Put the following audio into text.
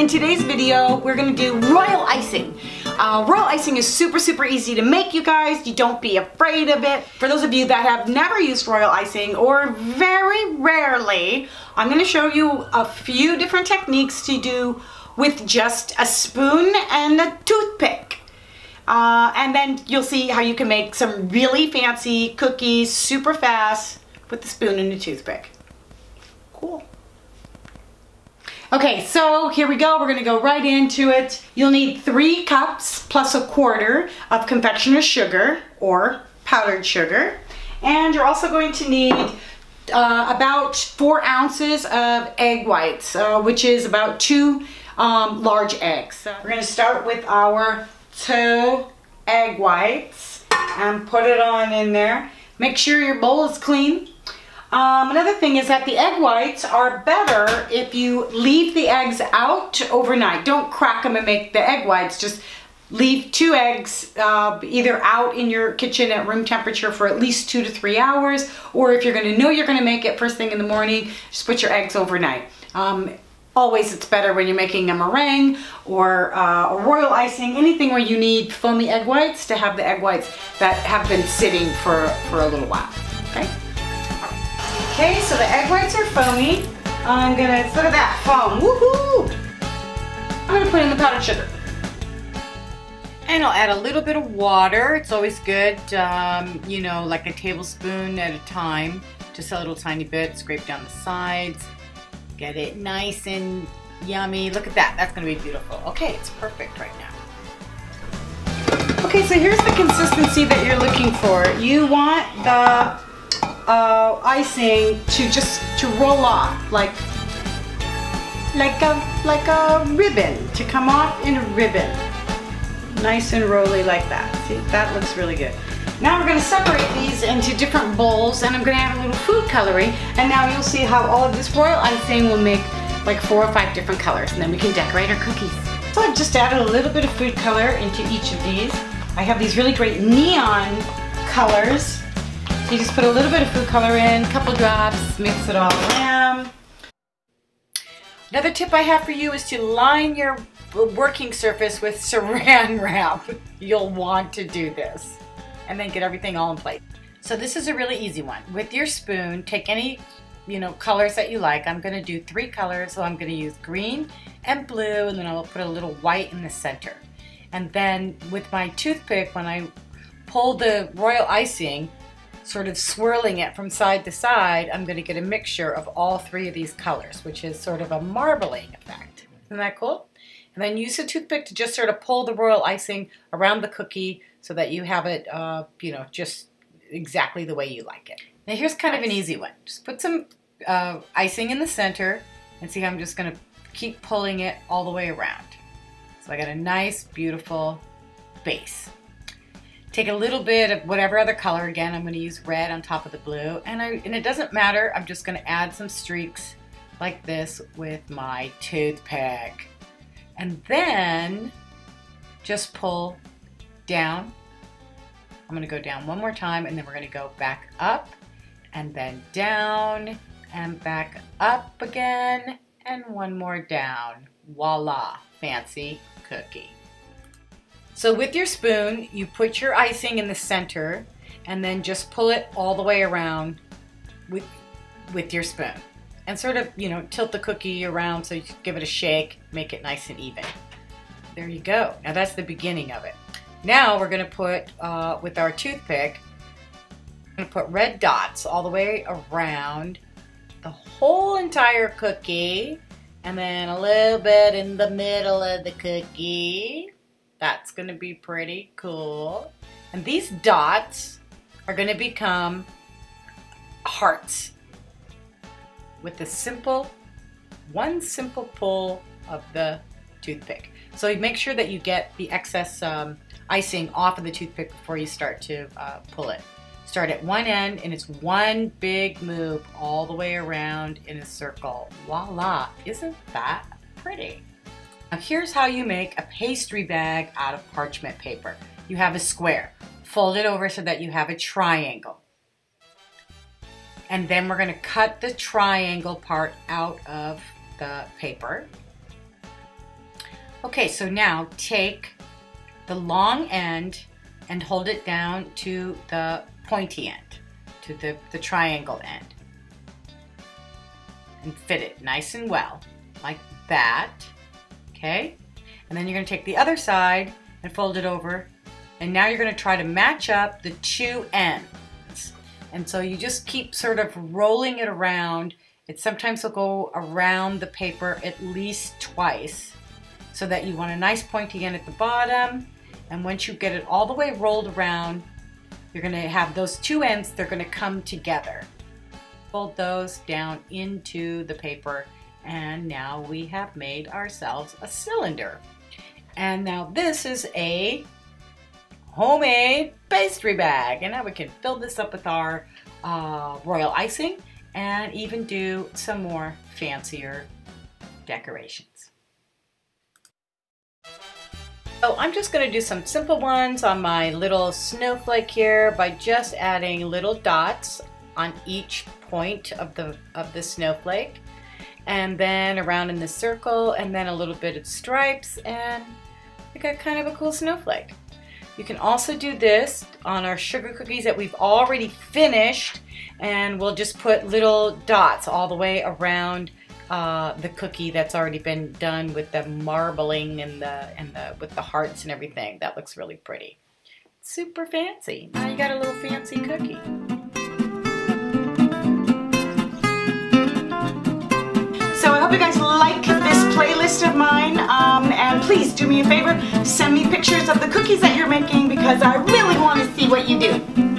in today's video, we're gonna do royal icing. Royal icing is super easy to make, you guys. You don't be afraid of it. For those of you that have never used royal icing or very rarely, I'm gonna show you a few different techniques to do with just a spoon and a toothpick. And then you'll see how you can make some really fancy cookies super fast with the spoon and a toothpick. Cool. Okay, so here we go. We're gonna go right into it. You'll need 3 cups plus a quarter of confectioner's sugar or powdered sugar. And you're also going to need about 4 ounces of egg whites, which is about 2 large eggs. We're gonna start with our 2 egg whites and put it on in there. Make sure your bowl is clean. Another thing is that the egg whites are better if you leave the eggs out overnight. Don't crack them and make the egg whites. Just leave 2 eggs either out in your kitchen at room temperature for at least 2 to 3 hours, or if you're gonna know you're gonna make it first thing in the morning, just put your eggs overnight. Always it's better when you're making a meringue or a royal icing, anything where you need foamy egg whites, to have the egg whites that have been sitting for a little while, okay? Okay, so the egg whites are foamy. I'm gonna, look at that foam, woohoo! I'm gonna put in the powdered sugar. And I'll add a little bit of water. It's always good, you know, like a tablespoon at a time. Just a little tiny bit, scrape down the sides. Get it nice and yummy. Look at that, that's gonna be beautiful. Okay, it's perfect right now. Okay, so here's the consistency that you're looking for. You want the icing to roll off like a ribbon, to come off in a ribbon. Nice and rolly like that. See, that looks really good. Now we're gonna separate these into different bowls, and I'm gonna add a little food coloring, and now you'll see how all of this royal icing will make like 4 or 5 different colors, and then we can decorate our cookies. So I've just added a little bit of food color into each of these. I have these really great neon colors. You just put a little bit of food color in, a couple drops, mix it all around. Another tip I have for you is to line your working surface with saran wrap. You'll want to do this. And then get everything all in place. So this is a really easy one. With your spoon, take any, you know, colors that you like. I'm gonna do 3 colors, so I'm gonna use green and blue, and then I'll put a little white in the center. And then with my toothpick, when I pull the royal icing, sort of swirling it from side to side, I'm gonna get a mixture of all 3 of these colors, which is sort of a marbling effect. Isn't that cool? And then use a toothpick to just sort of pull the royal icing around the cookie so that you have it, you know, just exactly the way you like it. Now here's kind of an easy one. Just put some icing in the center, and see how I'm just gonna keep pulling it all the way around. So I got a nice, beautiful base. Take a little bit of whatever other color. Again, I'm gonna use red on top of the blue, and it doesn't matter. I'm just gonna add some streaks like this with my toothpick. And then just pull down. I'm gonna go down one more time, and then we're gonna go back up and then down and back up again, and one more down. Voila, fancy cookie. So with your spoon, you put your icing in the center, and then just pull it all the way around with your spoon. And sort of, you know, tilt the cookie around so you give it a shake, make it nice and even. There you go. Now that's the beginning of it. Now we're gonna put, with our toothpick, I'm gonna put red dots all the way around the whole entire cookie, and then a little bit in the middle of the cookie. That's gonna be pretty cool. And these dots are gonna become hearts with the one simple pull of the toothpick. So you make sure that you get the excess icing off of the toothpick before you start to pull it. Start at one end, and it's one big move all the way around in a circle. Voila, isn't that pretty? Now here's how you make a pastry bag out of parchment paper. You have a square. Fold it over so that you have a triangle. And then we're going to cut the triangle part out of the paper. Okay, so now take the long end and hold it down to the pointy end, to the triangle end. And fit it nice and well, like that, okay? And then you're gonna take the other side and fold it over, and now you're gonna try to match up the two ends. And so you just keep sort of rolling it around. It sometimes will go around the paper at least twice, so that you want a nice pointy end at the bottom. And once you get it all the way rolled around, you're gonna have those two ends, they're gonna come together. Fold those down into the paper, and now we have made ourselves a cylinder. And now this is a homemade pastry bag, and now we can fill this up with our royal icing and even do some more fancier decorations. So I'm just going to do some simple ones on my little snowflake here by just adding little dots on each point of the snowflake, and then around in the circle, and then a little bit of stripes, and we got kind of a cool snowflake. You can also do this on our sugar cookies that we've already finished, and we'll just put little dots all the way around the cookie that's already been done with the marbling and with the hearts and everything. That looks really pretty. Super fancy. Now you got a little fancy cookie. So I hope you guys like this playlist of mine, and please do me a favor, send me pictures of the cookies that you're making because I really want to see what you do.